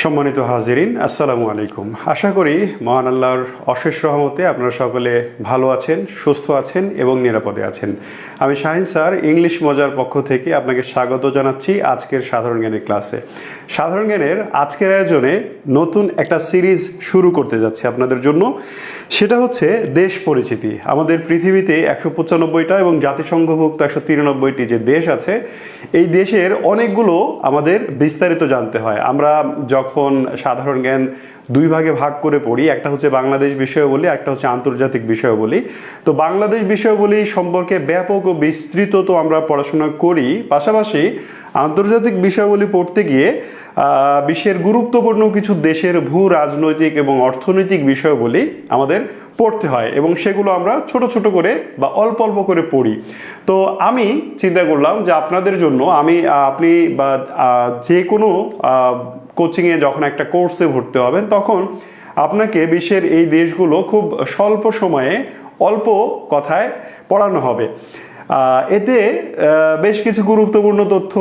সম্মানিত হাজিরিন, আসসালামু আলাইকুম। আশা করি মহান আল্লাহর অশেষ রহমতে আপনারা সকলে ভালো আছেন, সুস্থ আছেন এবং নিরাপদে আছেন। আমি শাহিন স্যার ইংলিশ মজার পক্ষ থেকে আপনাকে স্বাগত জানাচ্ছি আজকের সাধারণ জ্ঞানের ক্লাসে। সাধারণ জ্ঞানের আজকের আয়োজনে নতুন একটা সিরিজ শুরু করতে যাচ্ছে আপনাদের জন্য। সেটা হচ্ছে দেশ পরিচিতি। আমাদের পৃথিবীতে 195টা এবং জাতিসংঘভুক্ত 193টি যে দেশ আছে, এই দেশের অনেকগুলো আমাদের বিস্তারিত জানতে হয়। আমরা যখন সাধারণ জ্ঞান দুই ভাগে ভাগ করে পড়ি, একটা হচ্ছে বাংলাদেশ বিষয়াবলী, একটা হচ্ছে আন্তর্জাতিক বিষয়াবলী। তো বাংলাদেশ বিষয়াবলী সম্পর্কে ব্যাপক ও বিস্তৃত তো আমরা পড়াশোনা করি, পাশাপাশি আন্তর্জাতিক বিষয়াবলী পড়তে গিয়ে বিশ্বের গুরুত্বপূর্ণ কিছু দেশের ভূ রাজনৈতিক এবং অর্থনৈতিক বিষয়াবলী আমাদের পড়তে হয় এবং সেগুলো আমরা ছোট ছোট করে বা অল্প অল্প করে পড়ি। তো আমি চিন্তা করলাম যে আপনাদের জন্য আপনি বা যে কোনো কোচিংয়ে যখন একটা কোর্সে ভর্তি হবেন, তখন আপনাকে বিশ্বের এই দেশগুলো খুব স্বল্প সময়ে অল্প কথায় পড়ানো হবে। এতে বেশ কিছু গুরুত্বপূর্ণ তথ্য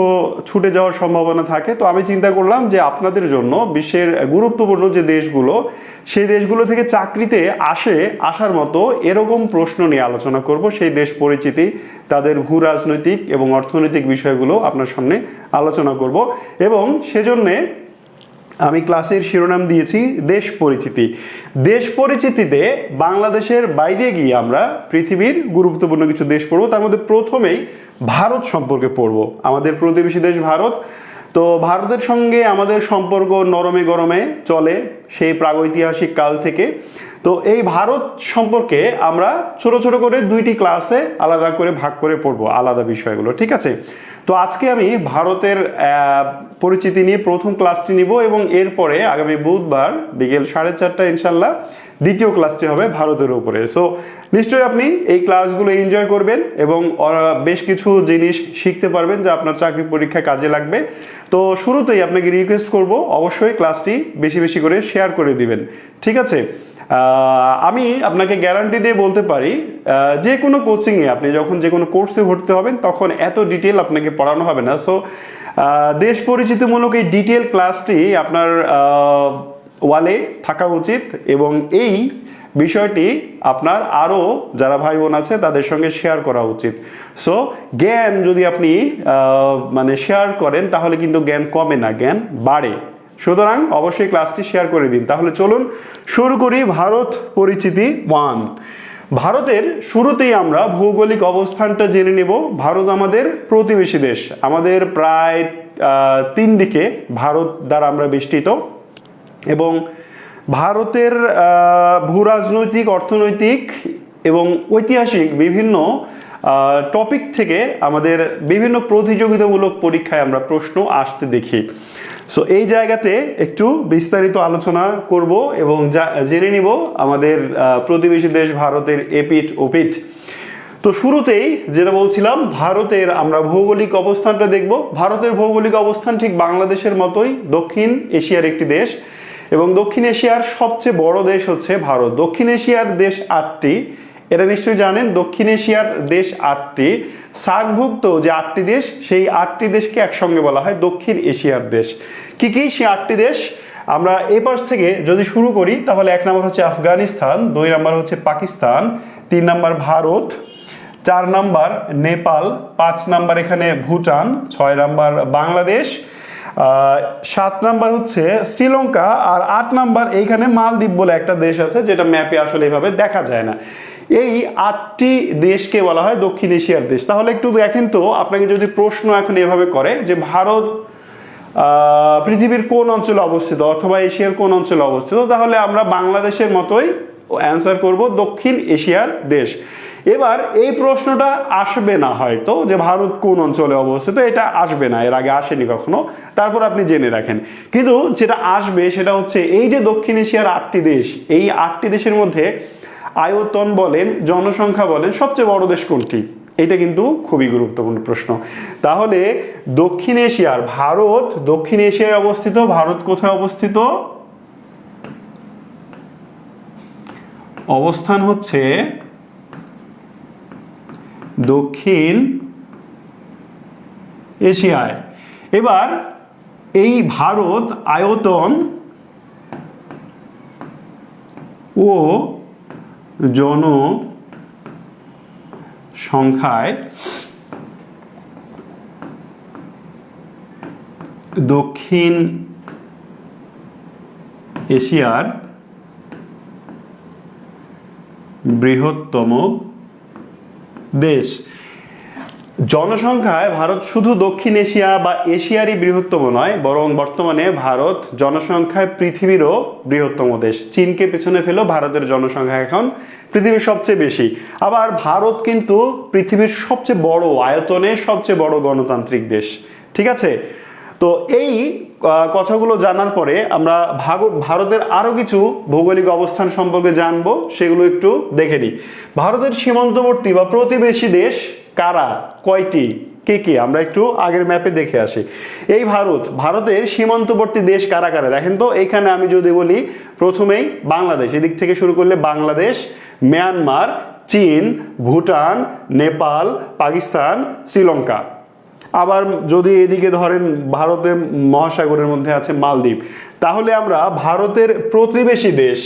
ছুটে যাওয়ার সম্ভাবনা থাকে। তো আমি চিন্তা করলাম যে আপনাদের জন্য বিশ্বের গুরুত্বপূর্ণ যে দেশগুলো, সেই দেশগুলো থেকে চাকরিতে আসার মতো এরকম প্রশ্ন নিয়ে আলোচনা করব। সেই দেশ পরিচিতি, তাদের ভূ রাজনৈতিক এবং অর্থনৈতিক বিষয়গুলো আপনার সামনে আলোচনা করব এবং সেজন্যে আমি ক্লাসের শিরোনাম দিয়েছি দেশ পরিচিতি। দেশ পরিচিতিতে বাংলাদেশের বাইরে গিয়ে আমরা পৃথিবীর গুরুত্বপূর্ণ কিছু দেশ পড়ব। তার মধ্যে প্রথমেই ভারত সম্পর্কে পড়ব। আমাদের প্রতিবেশী দেশ ভারত। তো ভারতের সঙ্গে আমাদের সম্পর্ক নরমে গরমে চলে সেই প্রাগৈতিহাসিক কাল থেকে। তো এই ভারত সম্পর্কে আমরা ছোট ছোট করে দুইটি ক্লাসে আলাদা করে ভাগ করে পড়বো, আলাদা বিষয়গুলো, ঠিক আছে? তো আজকে আমি ভারতের পরিচিতি নিয়ে প্রথম ক্লাসটি নিব এবং এরপরে আগামী বুধবার বিকেল 4:30 ইনশাল্লাহ দ্বিতীয় ক্লাসটি হবে ভারতের উপরে। সো নিশ্চয়ই আপনি এই ক্লাসগুলো এনজয় করবেন এবং বেশ কিছু জিনিস শিখতে পারবেন যা আপনার চাকরি পরীক্ষায় কাজে লাগবে। তো শুরুতেই আপনাকে রিকোয়েস্ট করব, অবশ্যই ক্লাসটি বেশি বেশি করে শেয়ার করে দিবেন, ঠিক আছে? আমি আপনাকে গ্যারান্টি দিয়ে বলতে পারি, যে কোনো কোচিংয়ে আপনি যখন যে কোনো কোর্সে ভর্তি হবেন, তখন এত ডিটেল আপনাকে পড়ানো হবে না। সো দেশ পরিচিতিমূলক এই ডিটেল ক্লাসটি আপনার ওয়ালে থাকা উচিত এবং এই বিষয়টি আপনার আরও যারা ভাই বোন আছে তাদের সঙ্গে শেয়ার করা উচিত। সো জ্ঞান যদি আপনি শেয়ার করেন, তাহলে কিন্তু জ্ঞান কমে না, জ্ঞান বাড়ে। সুতরাং অবশ্যই ক্লাসটি শেয়ার করে দিন। তাহলে চলুন শুরু করি ভারত পরিচিতি 1। ভারতের শুরুতেই আমরা ভৌগোলিক অবস্থানটা জেনে নেব। ভারত আমাদের প্রতিবেশী দেশ। আমাদের প্রায় 3 দিকে ভারত দ্বারা আমরা বেষ্টিত এবং ভারতের ভূ রাজনৈতিক, অর্থনৈতিক এবং ঐতিহাসিক বিভিন্ন টপিক থেকে আমাদের বিভিন্ন প্রতিযোগিতামূলক পরীক্ষায় আমরা প্রশ্ন আসতে দেখি। সো এই জায়গাতে একটু বিস্তারিত আলোচনা করব এবং জেনে নিব আমাদের প্রতিবেশী দেশ ভারতের এপিঠ ওপিঠ। তো শুরুতেই যেটা বলছিলাম, ভারতের আমরা ভৌগোলিক অবস্থানটা দেখব। ভারতের ভৌগোলিক অবস্থান ঠিক বাংলাদেশের মতোই দক্ষিণ এশিয়ার একটি দেশ এবং দক্ষিণ এশিয়ার সবচেয়ে বড় দেশ হচ্ছে ভারত। দক্ষিণ এশিয়ার দেশ 8টি, এটা নিশ্চয়ই জানেন। দক্ষিণ এশিয়ার দেশ 8টি, সার্কভুক্ত যে 8টি দেশ, সেই 8টি দেশকে একসঙ্গে বলা হয় দক্ষিণ এশিয়ার দেশ। কি কি সেই 8টি দেশ? আমরা এই পাশ থেকে যদি শুরু করি, তাহলে 1 নম্বর হচ্ছে আফগানিস্তান, 2 নম্বর হচ্ছে পাকিস্তান, 3 নম্বর ভারত, 4 নম্বর নেপাল, 5 নম্বর এখানে ভুটান, 6 নম্বর বাংলাদেশ, 7 নাম্বার হচ্ছে শ্রীলঙ্কা, আর 8 নাম্বার এইখানে মালদ্বীপ বলে একটা দেশ আছে, যেটা ম্যাপে আসলে এইভাবে দেখা যায় না। এই 8টি দেশকে বলা হয় দক্ষিণ এশিয়ার দেশ। তাহলে একটু দেখেন তো, আপনাকে যদি প্রশ্ন এখন এভাবে করে যে ভারত পৃথিবীর কোন অঞ্চলে অবস্থিত অথবা এশিয়ার কোন অঞ্চলে অবস্থিত, তাহলে আমরা বাংলাদেশের মতোই অ্যান্সার করব দক্ষিণ এশিয়ার দেশ। এবার এই প্রশ্নটা আসবে না হয়তো যে ভারত কোন অঞ্চলে অবস্থিত, এটা আসবে না, এর আগে আসেনি কখনো। তারপর আপনি জেনে রাখেন। কিন্তু যেটা আসবে সেটা হচ্ছে এই যে দক্ষিণ এশিয়ার 8টি দেশ, এই 8টি দেশের মধ্যে আয়তন বলেন, জনসংখ্যা বলেন, সবচেয়ে বড় দেশ কোনটি? এটা কিন্তু খুবই গুরুত্বপূর্ণ প্রশ্ন। তাহলে দক্ষিণ এশিয়ার ভারত দক্ষিণ এশিয়ায় অবস্থিত। ভারত কোথায় অবস্থিত? অবস্থান হচ্ছে দক্ষিণ এশিয়ায়। এবার এই ভারত আয়তন ও জনসংখ্যায় দক্ষিণ এশিয়ার বৃহত্তম দেশ। জনসংখ্যায় ভারত শুধু দক্ষিণ এশিয়া বা এশিয়ারই বৃহত্তম নয়, বরং বর্তমানে ভারত জনসংখ্যায় পৃথিবীরও বৃহত্তম দেশ। চীনকে পেছনে ফেলেও ভারতের জনসংখ্যা এখন পৃথিবীর সবচেয়ে বেশি। আবার ভারত কিন্তু পৃথিবীর সবচেয়ে বড় আয়তনে সবচেয়ে বড় গণতান্ত্রিক দেশ। ঠিক আছে, তো এই কথাগুলো জানার পরে আমরা ভারতের আরো কিছু ভৌগোলিক অবস্থান সম্পর্কে জানবো, সেগুলো একটু দেখে নিই। ভারতের সীমান্তবর্তী বা প্রতিবেশী দেশ কারা, কয়টি, কে কে, আমরা একটু আগের ম্যাপে দেখে আসি। এই ভারতের সীমান্তবর্তী দেশ কারা কারা দেখেন তো। এইখানে আমি যদি বলি প্রথমেই বাংলাদেশ, এদিক থেকে শুরু করলে বাংলাদেশ, মিয়ানমার, চীন, ভুটান, নেপাল, পাকিস্তান, শ্রীলঙ্কা। আবার যদি এদিকে ধরেন ভারতের মহাসাগরের মধ্যে আছে মালদ্বীপ। তাহলে আমরা ভারতের প্রতিবেশী দেশ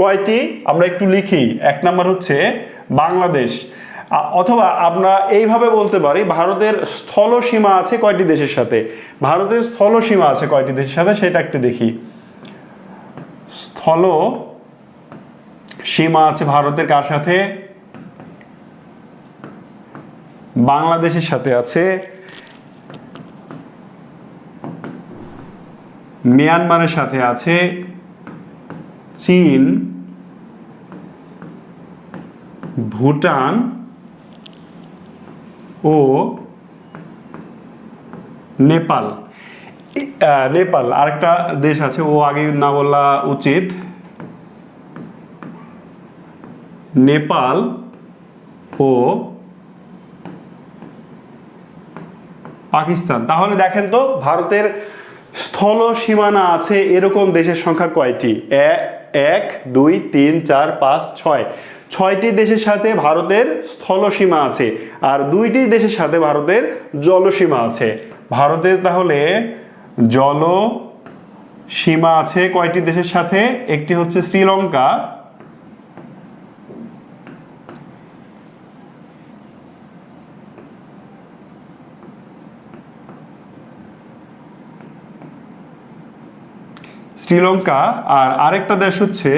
কয়টি আমরা একটু লিখি। 1 নম্বর হচ্ছে বাংলাদেশ, অথবা আমরা এইভাবে বলতে পারি ভারতের স্থল সীমা আছে কয়টি দেশের সাথে। ভারতের স্থল সীমা আছে কয়টি দেশের সাথে সেটা একটু দেখি। স্থল সীমা আছে ভারতের কার সাথে, বাংলাদেশের সাথে আছে, মিয়ানমারের সাথে আছে, চীন, ভুটান ও নেপাল। নেপাল আরেকটা দেশ আছে, ও আগে না বলা উচিত, নেপাল ও পাকিস্তান। তাহলে দেখেন তো ভারতের স্থল সীমানা আছে এরকম দেশের সংখ্যা কয়টি? 1 2 3 4 5 6, 6টি দেশের সাথে ভারতের স্থল সীমা আছে, আর 2টি দেশের সাথে ভারতের জলসীমা আছে। ভারতের তাহলে জল সীমা আছে কয়টি দেশের সাথে? একটি হচ্ছে শ্রীলঙ্কা, শ্রীলঙ্কা, আর আরেকটা দেশ হচ্ছে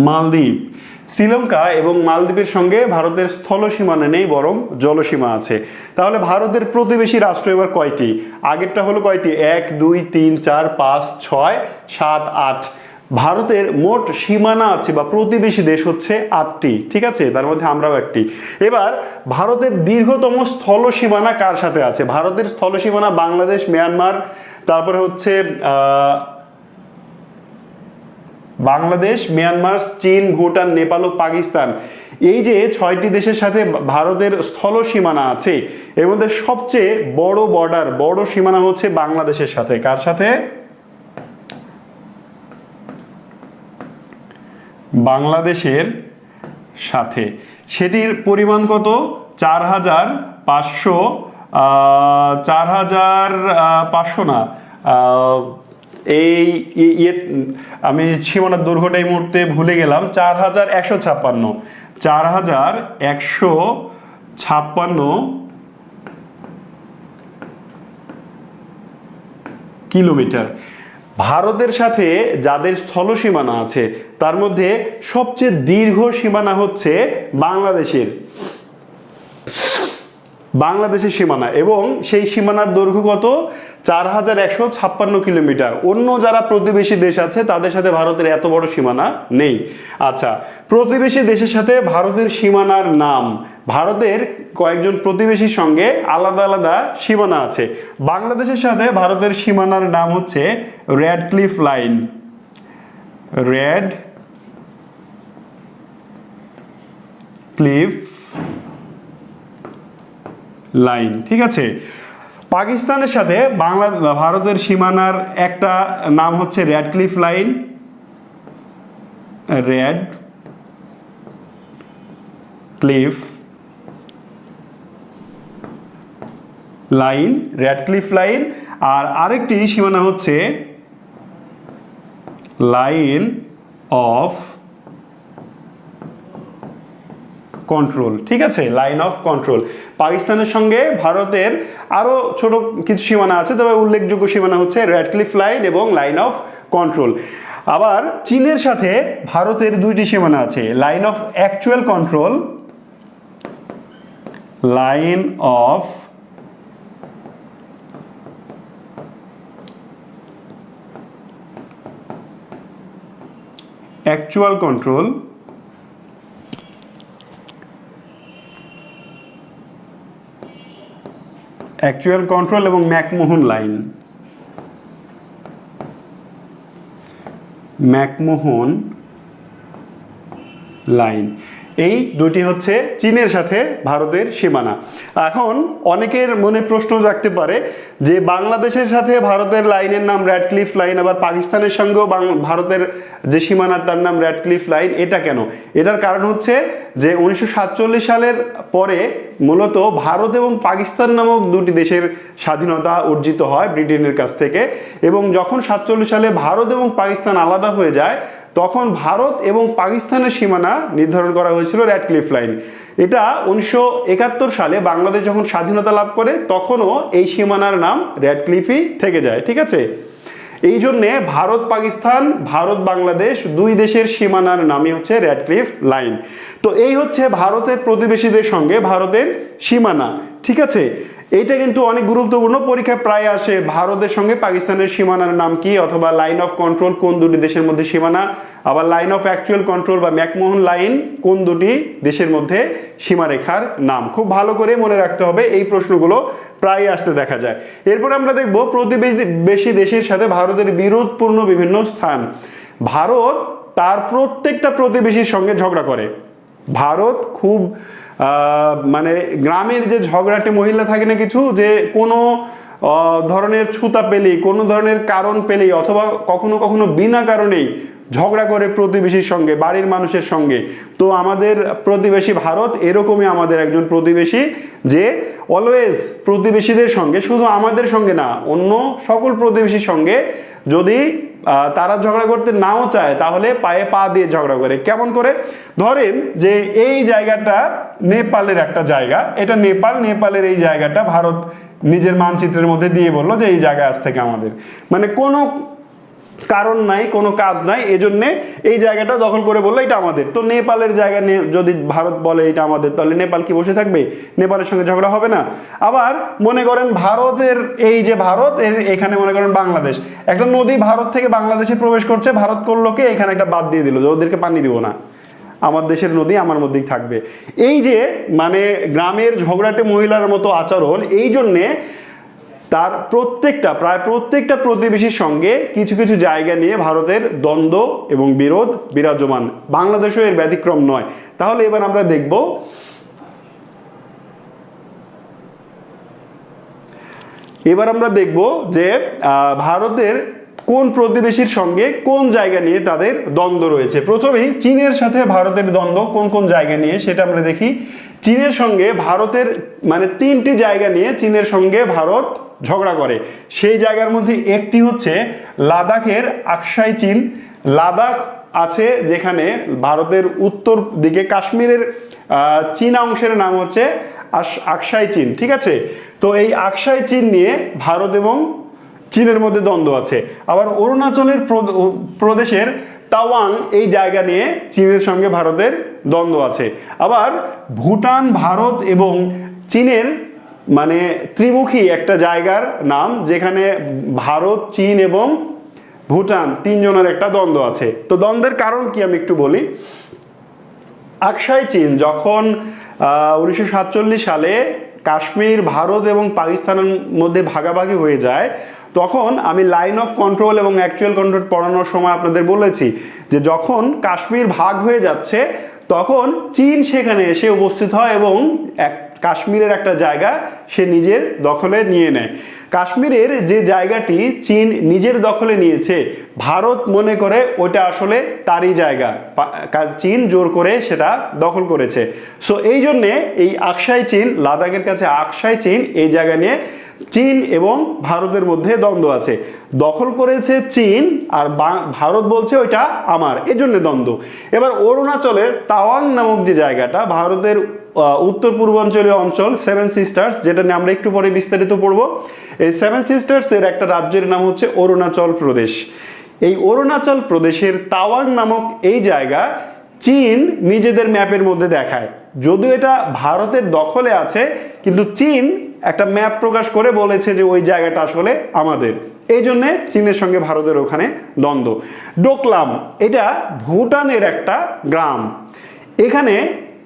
মালদ্বীপ। শ্রীলঙ্কা এবং মালদ্বীপের সঙ্গে ভারতের স্থল সীমানা নেই, বরং জলসীমা আছে। তাহলে ভারতের প্রতিবেশী রাষ্ট্র এবার কয়টি? আগেরটা হলো কয়টি? 1 2 3 4 5 6 7 8। ভারতের মোট সীমানা আছে বা প্রতিবেশী দেশ হচ্ছে 8টি। ঠিক আছে, তার মধ্যে আমরাও একটি। এবার ভারতের দীর্ঘতম স্থল সীমানা কার সাথে আছে? ভারতের স্থল সীমানা বাংলাদেশ, মিয়ানমার, তারপরে হচ্ছে বাংলাদেশ, মিয়ানমার, চীন, ভুটান, নেপাল ও পাকিস্তান। এই যে 6টি দেশের সাথে ভারতের স্থল সীমানা আছে, এর মধ্যে সবচেয়ে বড় বর্ডার, বড় সীমানা হচ্ছে বাংলাদেশের সাথে। কার সাথে? বাংলাদেশের সাথে। সেটির পরিমাণ কত? 4500, 4500 না, এই আমি সীমানার দৈর্ঘ্যটা এই মুহূর্তে ভুলে গেলাম। 4156, 4156 কিলোমিটার। ভারতের সাথে যাদের স্থল সীমানা আছে তার মধ্যে সবচেয়ে দীর্ঘ সীমানা হচ্ছে বাংলাদেশের সীমানা, এবং সেই সীমানার দৈর্ঘ্য কত? 4156 কিলোমিটার। অন্য যারা প্রতিবেশী দেশ আছে তাদের সাথে ভারতের এত বড় সীমানা নেই। আচ্ছা, প্রতিবেশী দেশের সাথে ভারতের সীমানার নাম। ভারতের কয়েকজন প্রতিবেশীর সঙ্গে আলাদা আলাদা সীমানা আছে। বাংলাদেশের সাথে ভারতের সীমানার নাম হচ্ছে Radcliffe line. Radcliffe line. ঠিক আছে, পাকিস্তানের সাথে ভারতের সীমানার একটা নাম হচ্ছে Radcliffe line, Radcliffe line, Radcliffe line. আর আরেকটি সীমানা হচ্ছে লাইন অফ কন্ট্রোল। ঠিক আছে, লাইন অফ কন্ট্রোল। পাকিস্তানের সঙ্গে ভারতের আরও ছোট কিছু সীমানা আছে, তবে উল্লেখযোগ্য সীমানা হচ্ছে র্যাডক্লিফ লাইন এবং লাইন অফ কন্ট্রোল। আবার চীনের সাথে ভারতের দুইটি সীমানা আছে, line of actual control, line of actual control, actual control এবং ম্যাকমোহন লাইন, ম্যাকমোহন লাইন। এই দুটি হচ্ছে চীনের সাথে ভারতের সীমানা। এখন অনেকের মনে প্রশ্ন জাগতে পারে যে বাংলাদেশের সাথে ভারতের লাইনের নাম র্যাডক্লিফ লাইন, আবার পাকিস্তানের সঙ্গেও ভারতের যে সীমানা তার নাম র্যাডক্লিফ লাইন, এটা কেন? এটার কারণ হচ্ছে যে 1947 সালের পরে মূলত ভারত এবং পাকিস্তান নামক দুটি দেশের স্বাধীনতা অর্জিত হয় ব্রিটেনের কাছ থেকে, এবং যখন 47 সালে ভারত এবং পাকিস্তান আলাদা হয়ে যায় তখন ভারত এবং পাকিস্তানের সীমানা নির্ধারণ করা হয়েছিল র্যাডক্লিফ লাইন। এটা 1971 সালে বাংলাদেশ যখন স্বাধীনতা লাভ করে তখনও এই সীমানার নাম র্যাডক্লিফই থেকে যায়। ঠিক আছে, এই জন্যে ভারত পাকিস্তান, ভারত বাংলাদেশ দুই দেশের সীমানার নামই হচ্ছে র্যাডক্লিফ লাইন। তো এই হচ্ছে ভারতের প্রতিবেশীদের সঙ্গে ভারতের সীমানা। ঠিক আছে, এইটা কিন্তু অনেক গুরুত্বপূর্ণ, পরীক্ষায় প্রায় আসে ভারতের সঙ্গে পাকিস্তানের সীমানার নাম কি, অথবা লাইন অফ কন্ট্রোল কোন দুটি দেশের মধ্যে সীমানা, আবার লাইন অফ অ্যাকচুয়াল কন্ট্রোল বা ম্যাকমোহন লাইন কোন দুটি দেশের মধ্যে সীমারেখার নাম। খুব ভালো করে মনে রাখতে হবে, এই প্রশ্নগুলো প্রায় আসতে দেখা যায়। এরপর আমরা দেখব প্রতিবেশী দেশের সাথে ভারতের বিরোধপূর্ণ বিভিন্ন স্থান। ভারত তার প্রত্যেকটা প্রতিবেশীর সঙ্গে ঝগড়া করে। ভারত খুব মানে গ্রামের যে ঝগড়াটে মহিলা থাকে না কিছু, যে কোনো ধরনের ছুতা পেলেই, কোনো ধরনের কারণ পেলেই, অথবা কখনো কখনো বিনা কারণেই ঝগড়া করে প্রতিবেশীর সঙ্গে, বাড়ির মানুষের সঙ্গে। তো আমাদের প্রতিবেশী ভারত এরকমই আমাদের একজন প্রতিবেশী, যে অলওয়েজ প্রতিবেশীদের সঙ্গে, শুধু আমাদের সঙ্গে না, অন্য সকল প্রতিবেশীর সঙ্গে যদি তারা ঝগড়া করতে নাও চায় তাহলে পায়ে পা দিয়ে ঝগড়া করে। কেমন করে? ধরেন যে এই জায়গাটা নেপালের একটা জায়গা, এটা নেপালের এই জায়গাটা ভারত নিজের মানচিত্রের মধ্যে দিয়ে বললো যে এই জায়গা আজ থেকে আমাদের, মানে কোনো কারণ নাই, কোনো কাজ নাই, এজন্যে এই জায়গাটা দখল করে বললো এটা আমাদের। তো নেপালের জায়গা নিয়ে যদি ভারত বলে এটা আমাদের, তাহলে নেপাল কি বসে থাকবে? নেপালের সঙ্গে ঝগড়া হবে না? আবার মনে করেন ভারতের এই যে ভারত এখানে মনে করেন বাংলাদেশ, একটা নদী ভারত থেকে বাংলাদেশে প্রবেশ করছে, ভারত করলো কি এখানে একটা বাদ দিয়ে দিল যে ওদেরকে পানি দিব না, আমার দেশের নদী আমার মধ্যেই থাকবে। এই যে মানে গ্রামের ঝগড়াটে মহিলার মতো আচরণ, এই জন্যে তার প্রায় প্রত্যেকটা প্রতিবেশীর সঙ্গে কিছু কিছু জায়গা নিয়ে ভারতের দ্বন্দ্ব এবং বিরোধ বিরাজমান। বাংলাদেশও এর ব্যতিক্রম নয়। তাহলে এবার আমরা দেখব যে ভারতের কোন প্রতিবেশীর সঙ্গে কোন জায়গা নিয়ে তাদের দ্বন্দ্ব রয়েছে। প্রথমেই চীনের সাথে ভারতের দ্বন্দ্ব কোন কোন জায়গা নিয়ে সেটা আমরা দেখি। চীনের সঙ্গে ভারতের মানে 3টি জায়গা নিয়ে চীনের সঙ্গে ভারত ঝগড়া করে। সেই জায়গার মধ্যে একটি হচ্ছে লাদাখের আকসাই চীন। লাদাখ আছে যেখানে ভারতের উত্তর দিকে, কাশ্মীরের চীন অংশের নাম হচ্ছে আকসাই চীন। ঠিক আছে, তো এই আকসাই চীন নিয়ে ভারত এবং চীনের মধ্যে দ্বন্দ্ব আছে। আবার অরুণাচলের প্রদেশের তাওয়াং এই জায়গা নিয়ে চীনের সঙ্গে ভারতের দ্বন্দ্ব আছে। আবার ভুটান, ভারত এবং চীনের মানে ত্রিমুখী একটা জায়গার নাম, যেখানে ভারত, চীন এবং ভুটান 3 জনের একটা দ্বন্দ্ব আছে। তো দ্বন্দ্বের কারণ কি আমি একটু বলি। আকসাই চীন যখন 1947 সালে কাশ্মীর ভারত এবং পাকিস্তানের মধ্যে ভাগাভাগি হয়ে যায়, তখন আমি লাইন অফ কন্ট্রোল এবং অ্যাকচুয়াল কন্ট্রোল পড়ানোর সময় আপনাদের বলেছি যে যখন কাশ্মীর ভাগ হয়ে যাচ্ছে তখন চীন সেখানে এসে উপস্থিত হয় এবং কাশ্মীরের একটা জায়গা সে নিজের দখলে নিয়ে নেয়। কাশ্মীরের যে জায়গাটি চীন নিজের দখলে নিয়েছে, ভারত মনে করে ওটা আসলে তারই জায়গা, চীন জোর করে সেটা দখল করেছে। সো এই জন্যে এই আকসাই চীন, লাদাখের কাছে আকসাই চীন, এই জায়গা নিয়ে চীন এবং ভারতের মধ্যে দ্বন্দ্ব আছে। দখল করেছে চীন আর ভারত বলছে ওইটা আমার, এজন্য দ্বন্দ্ব। এবার অরুণাচলের তাওয়াং নামক যে জায়গাটা, ভারতের উত্তর পূর্বাঞ্চলীয় অঞ্চল, সেভেন সিস্টার্স, যেটা নিয়ে আমরা একটু পরে বিস্তারিত পড়ব। এই সেভেন সিস্টার্স এর একটা রাজ্যের নাম হচ্ছে অরুণাচল প্রদেশ। এই অরুণাচল প্রদেশের তাওয়াং নামক এই জায়গা চীন নিজেদের ম্যাপের মধ্যে দেখায়, যদিও এটা ভারতের দখলে আছে, কিন্তু চীন একটা ম্যাপ প্রকাশ করে বলেছে যে ওই জায়গাটা আসলে আমাদের। এই জন্যে চীনের সঙ্গে ভারতের ওখানে দ্বন্দ্ব। ডোকলাম, এটা ভুটানের একটা গ্রাম। এখানে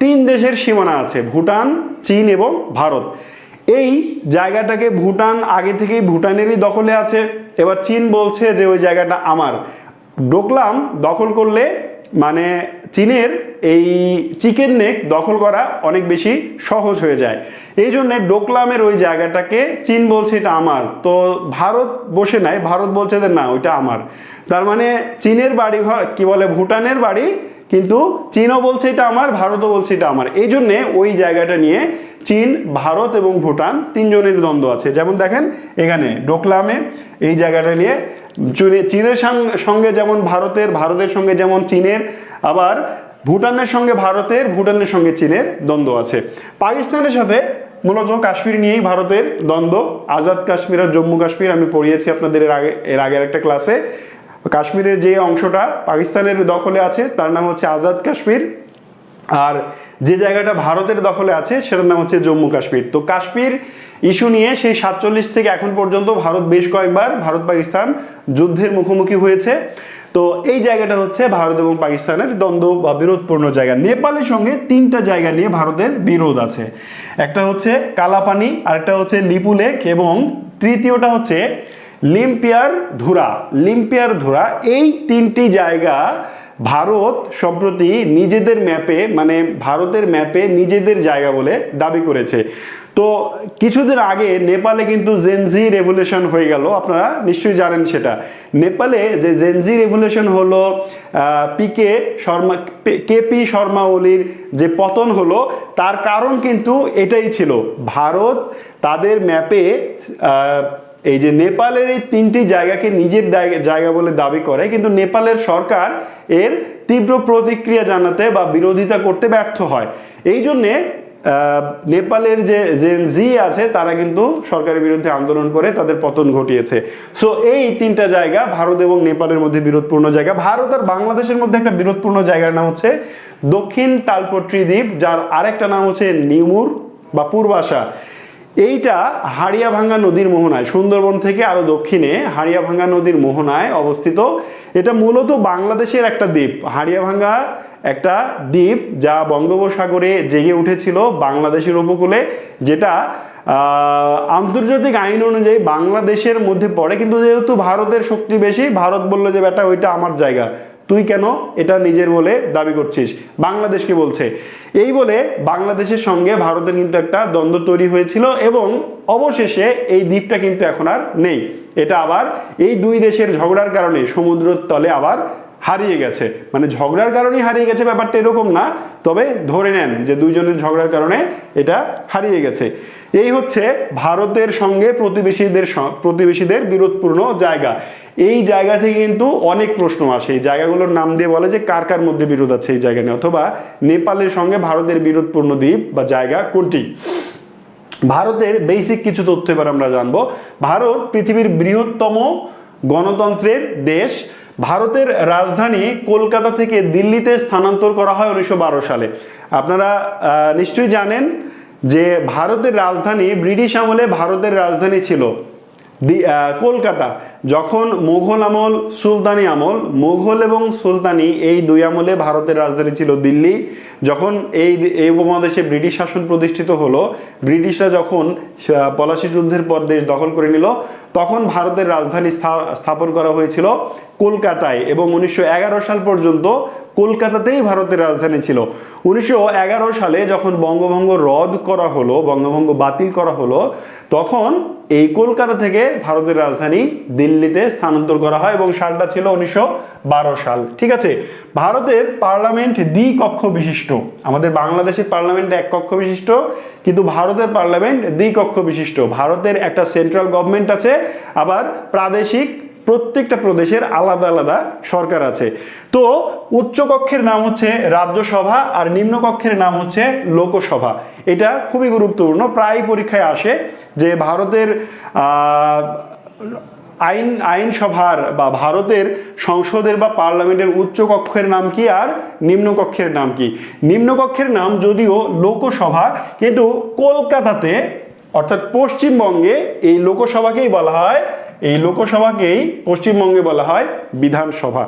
3 দেশের সীমানা আছে, ভুটান, চীন এবং ভারত। এই জায়গাটাকে ভুটান আগে থেকেই ভুটানেরই দখলে আছে। এবার চীন বলছে যে ওই জায়গাটা আমার। ডোকলাম দখল করলে মানে চীনের এই চিকেন নেক দখল করা অনেক বেশি সহজ হয়ে যায়। এই জন্য ডোকলামের ওই জায়গাটাকে চীন বলছে এটা আমার, তো ভারত বসে নাই, ভারত বলছে যে না ওইটা আমার। তার মানে চীনের বাড়ি ঘর কি বলে ভুটানের বাড়ি, কিন্তু চীনও বলছে এটা আমার, ভারতও বলছে এটা আমার। এই জন্যে ওই জায়গাটা নিয়ে চীন, ভারত এবং ভুটান 3 জনের দ্বন্দ্ব আছে। যেমন দেখেন এখানে ডোকলামে এই জায়গাটা নিয়ে চীনের সঙ্গে যেমন ভারতের সঙ্গে যেমন চীনের, আবার ভুটানের সঙ্গে ভারতের, ভুটানের সঙ্গে চীনের দ্বন্দ্ব আছে। পাকিস্তানের সাথে মূলত কাশ্মীর নিয়েই ভারতের দ্বন্দ্ব। আজাদ কাশ্মীর আর জম্মু কাশ্মীর আমি পড়িয়েছি আপনাদের এর আগের একটা ক্লাসে। কাশ্মীরের যে অংশটা পাকিস্তানের দখলে আছে তার নাম হচ্ছে আজাদ কাশ্মীর, আর যে জায়গাটা ভারতের দখলে আছে সেটার নাম হচ্ছে জম্মু কাশ্মীর। তো কাশ্মীর ইস্যু নিয়ে সেই 47 থেকে এখন পর্যন্ত ভারত বেশ কয়েকবার ভারত পাকিস্তান যুদ্ধের মুখোমুখি হয়েছে। তো এই জায়গাটা হচ্ছে ভারত এবং পাকিস্তানের দ্বন্দ্ব বা বিরোধপূর্ণ জায়গা। নেপালের সঙ্গে 3টা জায়গা নিয়ে ভারতের বিরোধ আছে। একটা হচ্ছে কালাপানি, আরেকটা হচ্ছে লিপু লেক, এবং তৃতীয়টা হচ্ছে লিম্পিয়ার ধুরা। এই 3টি জায়গা ভারত সম্প্রতি নিজেদের ম্যাপে, মানে ভারতের ম্যাপে নিজেদের জায়গা বলে দাবি করেছে। তো কিছুদিন আগে নেপালে কিন্তু জেনজি রেভলিউশন হয়ে গেল, আপনারা নিশ্চয়ই জানেন সেটা। নেপালে যে জেনজি রেভলিউশন হলো, কেপি শর্মা ওলির যে পতন হলো, তার কারণ কিন্তু এটাই ছিল, ভারত তাদের ম্যাপে এই যে নেপালের এই 3টি জায়গাকে নিজের জায়গা বলে দাবি করে, কিন্তু নেপালের সরকার এর তীব্র প্রতিক্রিয়া জানাতে বা বিরোধিতা করতে ব্যর্থ হয়। এই জন্যে নেপালের যে জেনজি আছে তারা কিন্তু সরকারের বিরুদ্ধে আন্দোলন করে তাদের পতন ঘটিয়েছে। সো এই 3টা জায়গা ভারত এবং নেপালের মধ্যে বিরোধপূর্ণ জায়গা। ভারত আর বাংলাদেশের মধ্যে একটা বিরোধপূর্ণ জায়গার নাম হচ্ছে দক্ষিণ তালপট্রি দ্বীপ, যার আরেকটা নাম হচ্ছে নিমুর বা পূর্বাশা। এইটা হাড়িয়াভাঙ্গা নদীর মোহনায়, সুন্দরবন থেকে আরো দক্ষিণে হাড়িয়াভাঙ্গা নদীর মোহনায় অবস্থিত। এটা মূলত বাংলাদেশের একটা দ্বীপ। হাড়িয়াভাঙ্গা একটা দ্বীপ যা বঙ্গোপসাগরে জেগে উঠেছিল বাংলাদেশের উপকূলে, যেটা আন্তর্জাতিক আইন অনুযায়ী বাংলাদেশের মধ্যে পড়ে, কিন্তু যেহেতু ভারতের শক্তি বেশি, ভারত বললো যে বেটা ওইটা আমার জায়গা, তুই কেন এটা নিজের বলে দাবি করছিস, বাংলাদেশকে বলছে। এই বলে বাংলাদেশের সঙ্গে ভারতের কিন্তু একটা দ্বন্দ্ব তৈরি হয়েছিল, এবং অবশেষে এই দ্বীপটা কিন্তু এখন আর নেই। এটা আবার এই 2 দেশের ঝগড়ার কারণে সমুদ্রের তলে আবার হারিয়ে গেছে। মানে ঝগড়ার কারণেই হারিয়ে গেছে ব্যাপারটা এরকম না, তবে ধরে নেন যে 2 জনের ঝগড়ার কারণে এটা হারিয়ে গেছে। এই হচ্ছে ভারতের সঙ্গে প্রতিবেশীদের বিরোধপূর্ণ জায়গা। এই জায়গা থেকে কিন্তু অনেক প্রশ্ন আসে, এই জায়গাগুলোর নাম দিয়ে বলে যে কার কার মধ্যে বিরোধ আছে এই জায়গা নিয়ে, অথবা নেপালের সঙ্গে ভারতের বিরোধপূর্ণ দ্বীপ বা জায়গা কোনটি। ভারতের বেসিক কিছু তথ্য এবার আমরা জানবো। ভারত পৃথিবীর বৃহত্তম গণতন্ত্রের দেশ। ভারতের রাজধানী কলকাতা থেকে দিল্লিতে স্থানান্তর করা হয় 1912 সালে। আপনারা নিশ্চয়ই জানেন যে ভারতের রাজধানী, ব্রিটিশ আমলে ভারতের রাজধানী ছিল কলকাতা। যখন মোঘল আমল, সুলতানি আমল, মোঘল এবং সুলতানি এই 2 আমলে ভারতের রাজধানী ছিল দিল্লি। যখন এই উপমহাদেশে ব্রিটিশ শাসন প্রতিষ্ঠিত হলো, ব্রিটিশরা যখন পলাশী যুদ্ধের পর দেশ দখল করে নিল, তখন ভারতের রাজধানী স্থাপন করা হয়েছিল কলকাতায়, এবং 1911 সাল পর্যন্ত কলকাতাতেই ভারতের রাজধানী ছিল। 1911 সালে যখন বঙ্গভঙ্গ রদ করা হলো, বঙ্গভঙ্গ বাতিল করা হলো, তখন এই কলকাতা থেকে ভারতের রাজধানী দিল্লিতে স্থানান্তর করা হয় এবং সালটা ছিল 1912 সাল। ঠিক আছে, ভারতের পার্লামেন্ট দ্বিকক্ষ বিশিষ্ট। আমাদের বাংলাদেশের পার্লামেন্ট এক কক্ষ বিশিষ্ট, কিন্তু ভারতের পার্লামেন্ট দ্বিকক্ষ বিশিষ্ট। ভারতের একটা সেন্ট্রাল গভর্নমেন্ট আছে, আবার প্রাদেশিক প্রত্যেকটা প্রদেশের আলাদা আলাদা সরকার আছে। তো উচ্চ কক্ষের নাম হচ্ছে রাজ্যসভা আর নিম্ন কক্ষের নাম হচ্ছে লোকসভা। এটা খুবই গুরুত্বপূর্ণ, প্রায় পরীক্ষায় আসে যে ভারতের আইনসভার বা ভারতের সংসদের বা পার্লামেন্টের উচ্চ কক্ষের নাম কি আর নিম্ন কক্ষের নাম কি। নিম্ন কক্ষের নাম যদিও লোকসভা, কিন্তু কলকাতাতে অর্থাৎ পশ্চিমবঙ্গে এই লোকসভাকেই বলা হয়, এই লোকসভাকেই পশ্চিমবঙ্গে বলা হয় বিধানসভা।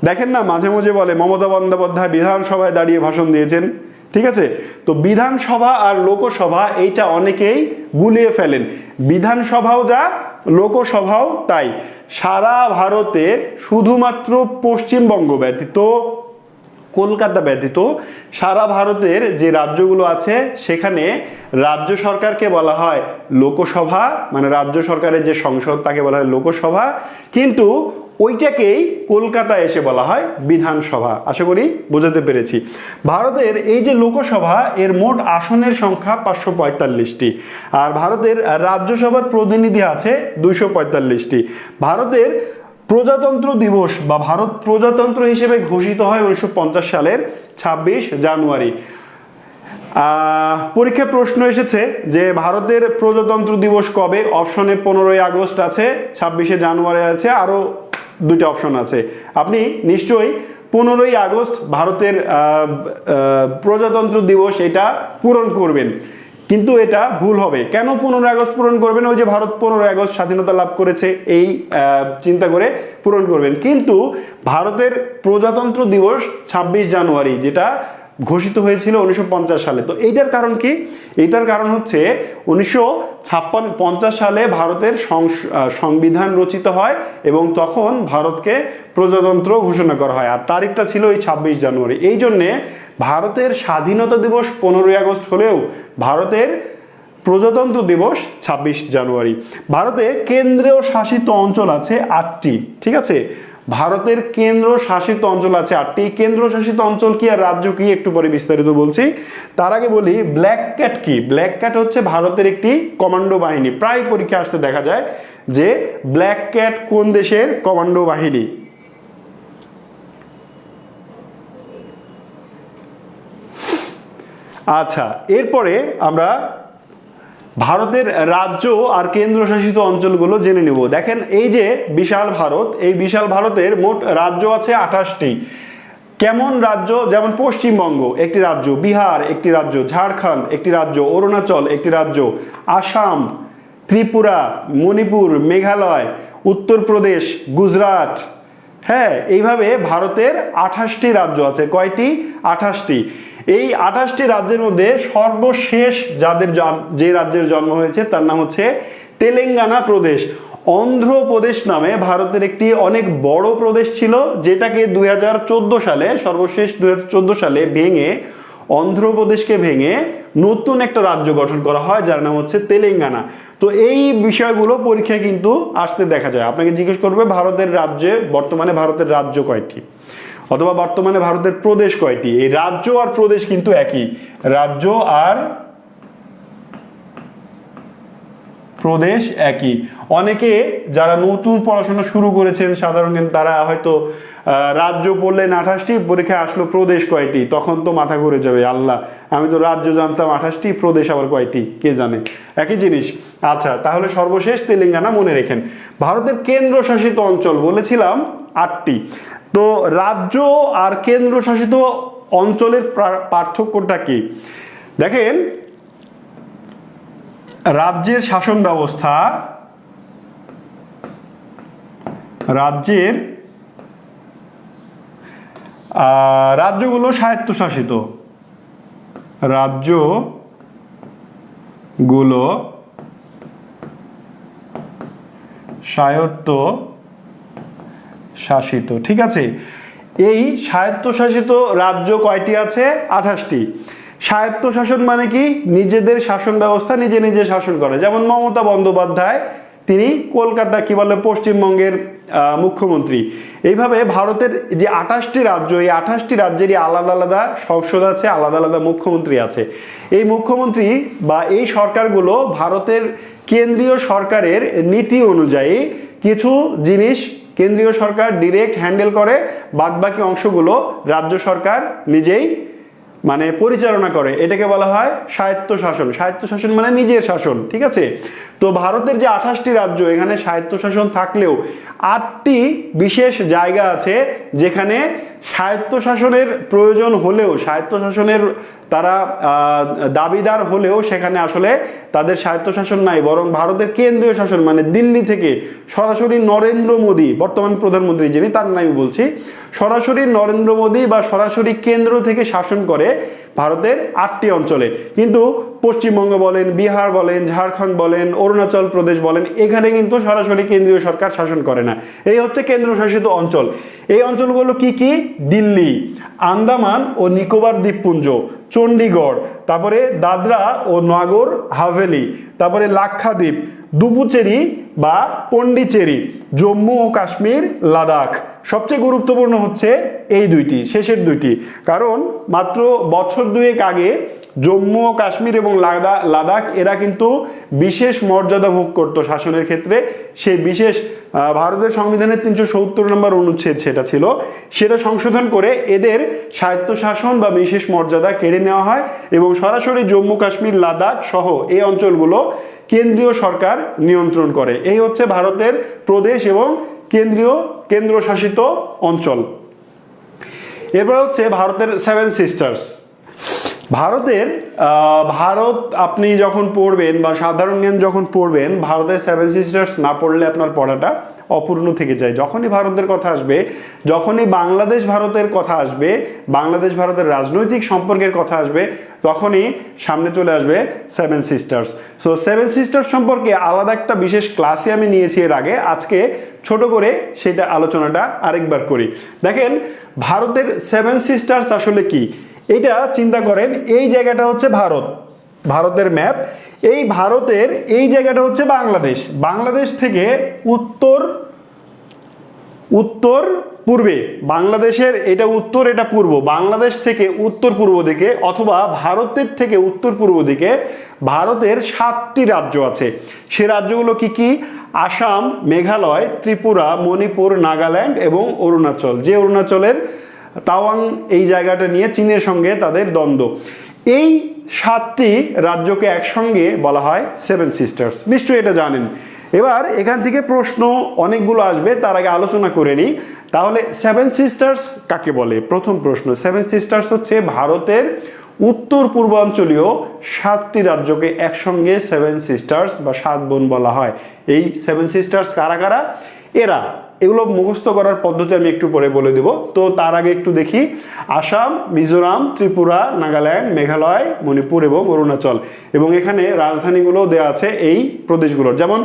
দেখেন না, মাঝে মাঝে বলে মমতা বন্দ্যোপাধ্যায় বিধানসভায় দাঁড়িয়ে ভাষণ দিয়েছেন। ঠিক আছে, তো বিধানসভা আর লোকসভা এইটা অনেকেই গুলিয়ে ফেলেন। বিধানসভাও যা, লোকসভাও তাই। সারা ভারতে শুধুমাত্র পশ্চিমবঙ্গ ব্যতীত, কলকাতা ব্যতীত সারা ভারতের যে রাজ্যগুলো আছে সেখানে রাজ্য সরকারকে বলা হয় লোকসভা, মানে রাজ্য সরকারের যে সংসদ তাকে বলা হয় লোকসভা, কিন্তু ওইটাকেই কলকাতায় এসে বলা হয় বিধানসভা। আশা করি বোঝাতে পেরেছি। ভারতের এই যে লোকসভা, এর মোট আসনের সংখ্যা 545টি, আর ভারতের রাজ্যসভার প্রতিনিধি আছে 245টি। ভারতের প্রজাতন্ত্র দিবস বা ভারত প্রজাতন্ত্র হিসেবে ঘোষিত হয় 1950 সালের 26 জানুয়ারি। পরীক্ষায় প্রশ্ন এসেছে যে ভারতের প্রজাতন্ত্র দিবস কবে। অপশনে 15ই আগস্ট আছে, 26শে জানুয়ারি আছে, আরও দুইটা অপশন আছে। আপনি নিশ্চয়ই 15ই আগস্ট ভারতের প্রজাতন্ত্র দিবস এটা পূরণ করবেন, কিন্তু এটা ভুল হবে। কেন 15 আগস্ট পূরণ করবেন? ওই যে ভারত 15 আগস্ট স্বাধীনতা লাভ করেছে, এই চিন্তা করে পূরণ করবেন। কিন্তু ভারতের প্রজাতন্ত্র দিবস 26 জানুয়ারি, যেটা ঘোষিত হয়েছিল 1950 সালে। তো এইটার কারণ কি? এইটার কারণ হচ্ছে 1950 সালে ভারতের সংবিধান রচিত হয় এবং তখন ভারতকে প্রজাতন্ত্র ঘোষণা করা হয়, আর তারিখটা ছিল এই 26 জানুয়ারি। এই জন্যে ভারতের স্বাধীনতা দিবস 15 আগস্ট হলেও ভারতের প্রজাতন্ত্র দিবস 26 জানুয়ারি। ভারতে কেন্দ্রীয় শাসিত অঞ্চল আছে 8টি। ঠিক আছে, ভারতের কেন্দ্র শাসিত অঞ্চল আছে 8টি। কেন্দ্র শাসিত অঞ্চল কি আর রাজ্য কি একটু পরে বিস্তারিত বলছি। তার আগে বলি ব্ল্যাক ক্যাট কি। ব্ল্যাক ক্যাট হচ্ছে ভারতের একটি কমান্ডো বাহিনী। প্রায় পরীক্ষা আসতে দেখা যায় যে ব্ল্যাক ক্যাট কোন দেশের কমান্ডো বাহিনী। আচ্ছা, এরপরে আমরা ভারতের রাজ্য আর কেন্দ্রশাসিত অঞ্চলগুলো জেনে নেব। দেখেন, এই যে বিশাল ভারত, এই বিশাল ভারতের মোট রাজ্য আছে 28টি। কেমন রাজ্য? যেমন পশ্চিমবঙ্গ একটি রাজ্য, বিহার একটি রাজ্য, ঝাড়খণ্ড একটি রাজ্য, অরুণাচল একটি রাজ্য, আসাম, ত্রিপুরা, মণিপুর, মেঘালয়, উত্তরপ্রদেশ, গুজরাট। হ্যাঁ, এইভাবে ভারতের 28টি রাজ্য আছে। কয়টি? 28টি। এই 28টি রাজ্যের মধ্যে সর্বশেষ যে রাজ্যের জন্ম হয়েছে তার নাম হচ্ছে তেলেঙ্গানা প্রদেশ। অন্ধ্রপ্রদেশ নামে ভারতের একটি অনেক বড় প্রদেশ ছিল, যেটাকে 2014 সালে, সর্বশেষ 2014 সালে ভেঙে, অন্ধ্রপ্রদেশকে ভেঙে নতুন একটা রাজ্য গঠন করা হয় যার নাম হচ্ছে তেলেঙ্গানা। তো এই বিষয়গুলো পরীক্ষায় কিন্তু আসতে দেখা যায়। আপনাকে জিজ্ঞেস করবে ভারতের রাজ্যে বর্তমানে ভারতের রাজ্য কয়টি, অথবা বর্তমানে ভারতের প্রদেশ কয়টি। এই রাজ্য আর প্রদেশ কিন্তু একই, রাজ্য আর প্রদেশ একই। অনেকে যারা নতুন পড়াশোনা শুরু করেছেন সাধারণ, তারা হয়তো রাজ্য পড়লেন 28টি, পরীক্ষায় আসলো প্রদেশ কয়টি, তখন তো মাথা ঘুরে যাবে, আল্লাহ আমি তো রাজ্য জানতাম 28টি, প্রদেশ আবার কয়টি কে জানে, একই জিনিস। আচ্ছা, তাহলে সর্বশেষ তেলেঙ্গানা মনে রেখেন। ভারতের কেন্দ্রশাসিত অঞ্চল বলেছিলাম 8টি। তো রাজ্য আর কেন্দ্রশাসিত অঞ্চলের পার্থক্যটা কি? দেখেন, রাজ্যের শাসন ব্যবস্থা, রাজ্যগুলো স্বায়ত্তশাসিত, রাজ্যগুলো স্বায়ত্তশাসিত। ঠিক আছে, এই স্বায়ত্তশাসিত রাজ্য কয়টি আছে? 28টি। স্বায়ত্তশাসন মানে কি? নিজেদের শাসন ব্যবস্থা নিজে নিজে শাসন করে। যেমন মমতা বন্দ্যোপাধ্যায়, তিনি কলকাতা কি বলে পশ্চিমবঙ্গের মুখ্যমন্ত্রী। এইভাবে ভারতের যে 28টি রাজ্য, এই 28টি রাজ্যেরই আলাদা আলাদা সংসদ আছে, আলাদা আলাদা মুখ্যমন্ত্রী আছে। এই মুখ্যমন্ত্রী বা এই সরকারগুলো ভারতের কেন্দ্রীয় সরকারের নীতি অনুযায়ী কিছু জিনিস কেন্দ্রীয় সরকার ডিরেক্ট হ্যান্ডেল করে, বাদবাকি অংশগুলো রাজ্য সরকার নিজেই মানে পরিচালনা করে। এটাকে বলা হয় স্বায়ত্তশাসন। স্বায়ত্তশাসন মানে নিজের শাসন, ঠিক আছে? তো ভারতের যে 28টি রাজ্য, এখানে স্বায়ত্তশাসন থাকলেও 8টি বিশেষ জায়গা আছে যেখানে স্বায়ত্তশাসনের প্রয়োজন হলেও, স্বায়ত্তশাসনের তারা দাবিদার হলেও সেখানে আসলে তাদের স্বায়ত্তশাসন নাই, বরং ভারতের কেন্দ্রীয় শাসন মানে দিল্লি থেকে সরাসরি নরেন্দ্র মোদী, বর্তমান প্রধানমন্ত্রী যিনি, তার নামই বলছি, সরাসরি নরেন্দ্র মোদী বা সরাসরি কেন্দ্র থেকে শাসন করে ভারতের 8টি অঞ্চলে। কিন্তু পশ্চিমবঙ্গ বলেন, বিহার বলেন, ঝাড়খণ্ড বলেন, অরুণাচল প্রদেশ বলেন, এখানে কিন্তু সরাসরি কেন্দ্রীয় সরকার শাসন করে না। এই হচ্ছে কেন্দ্রশাসিত অঞ্চল। এই অঞ্চলগুলো কি কি? দিল্লি, আন্দামান ও নিকোবর দ্বীপপুঞ্জ, চণ্ডীগড়, তারপরে দাদরা ও নগর হাভেলি, তারপরে লাক্ষাদ্বীপ, দুপুচেরি বা পন্ডিচেরি, জম্মু ও কাশ্মীর, লাদাখ। সবচেয়ে গুরুত্বপূর্ণ হচ্ছে এই দুইটি, শেষের দুইটি, কারণ মাত্র বছর দুয়েক আগে জম্মু ও কাশ্মীর এবং লাদাখ এরা কিন্তু বিশেষ মর্যাদা ভোগ করত শাসনের ক্ষেত্রে। সেই বিশেষ ভারতের সংবিধানের 370 নম্বর অনুচ্ছেদ সেটা ছিল, সেটা সংশোধন করে এদের স্বায়ত্তশাসন বা বিশেষ মর্যাদা কেড়ে নেওয়া হয় এবং সরাসরি জম্মু কাশ্মীর, লাদাখ সহ এই অঞ্চলগুলো কেন্দ্রীয় সরকার নিয়ন্ত্রণ করে। এই হচ্ছে ভারতের প্রদেশ এবং কেন্দ্রশাসিত অঞ্চল। এরপর হচ্ছে ভারতের 7 সিস্টার্স। ভারত আপনি যখন পড়বেন বা সাধারণ জ্ঞান যখন পড়বেন, ভারতের 7 সিস্টার্স না পড়লে আপনার পড়াটা অপূর্ণ থেকে যায়। যখনই ভারতের কথা আসবে, যখনই বাংলাদেশ ভারতের কথা আসবে, বাংলাদেশ ভারতের রাজনৈতিক সম্পর্কের কথা আসবে, তখনই সামনে চলে আসবে 7 সিস্টার্স। সো 7 সিস্টার্স সম্পর্কে আলাদা একটা বিশেষ ক্লাসে আমি নিয়েছি এর আগে। আজকে ছোট করে সেটা আলোচনাটা আরেকবার করি। দেখেন ভারতের 7 সিস্টার্স আসলে কি, এটা চিন্তা করেন। এই জায়গাটা হচ্ছে ভারতের ম্যাপ। এই ভারতের এই জায়গাটা হচ্ছে বাংলাদেশ। বাংলাদেশ থেকে উত্তর পূর্বে, বাংলাদেশের এটা উত্তর, এটা পূর্ব, বাংলাদেশ থেকে উত্তর পূর্ব দিকে অথবা ভারতের থেকে উত্তর পূর্ব দিকে ভারতের 7টি রাজ্য আছে। সে রাজ্যগুলো কি কি? আসাম, মেঘালয়, ত্রিপুরা, মণিপুর, নাগাল্যান্ড এবং অরুণাচল। যে অরুণাচলের তাওয়াং এই জায়গাটা নিয়ে চীনের সঙ্গে তাদের দ্বন্দ্ব। এই 7টি রাজ্যকে একসঙ্গে বলা হয় 7 সিস্টার্স। নিশ্চয়ই এটা জানেন। এবার এখান থেকে প্রশ্ন অনেকগুলো আসবে, তার আগে আলোচনা করে নিই। তাহলে 7 সিস্টার্স কাকে বলে? প্রথম প্রশ্ন, 7 সিস্টার্স হচ্ছে ভারতের উত্তর পূর্বাঞ্চলীয় 7টি রাজ্যকে একসঙ্গে 7 সিস্টার্স বা 7 বোন বলা হয়। এই 7 সিস্টার্স কারা কারা? এগুলো মুখস্থ করার পদ্ধতি আমি একটু পরে বলে দেব। তো তার আগে একটু দেখি। আসাম, মিজোরাম, ত্রিপুরা, নাগাল্যান্ড, মেঘালয়, মণিপুর এবং অরুণাচল। এবং এখানে রাজধানীগুলো দেওয়া আছে এই প্রদেশগুলোর। যেমন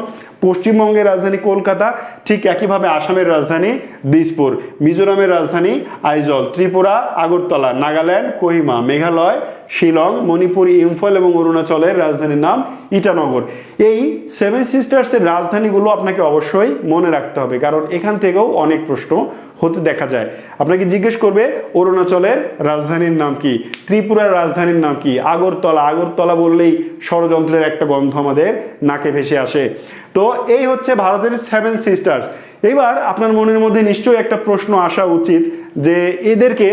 পশ্চিমবঙ্গের রাজধানী কলকাতা, ঠিক একইভাবে আসামের রাজধানী দিসপুর, মিজোরামের রাজধানী আইজল, ত্রিপুরা আগরতলা, নাগাল্যান্ড কোহিমা, মেঘালয় শিলং, মণিপুর ইম্ফল এবং অরুণাচলের রাজধানীর নাম ইটানগর। এই 7 সিস্টার্সের রাজধানীগুলো আপনাকে অবশ্যই মনে রাখতে হবে, কারণ এখান থেকেও অনেক প্রশ্ন হতে দেখা যায়। আপনাকে জিজ্ঞেস করবে অরুণাচলের রাজধানীর নাম কি, ত্রিপুরার রাজধানীর নাম কি, আগরতলা বললেই ষড়যন্ত্রের একটা গন্ধ আমাদের নাকে ভেসে আসে। তো এই হচ্ছে ভারতের 7 সিস্টার্স। এবার আপনার মনের মধ্যে নিশ্চয়ই একটা প্রশ্ন আসা উচিত যে এদেরকে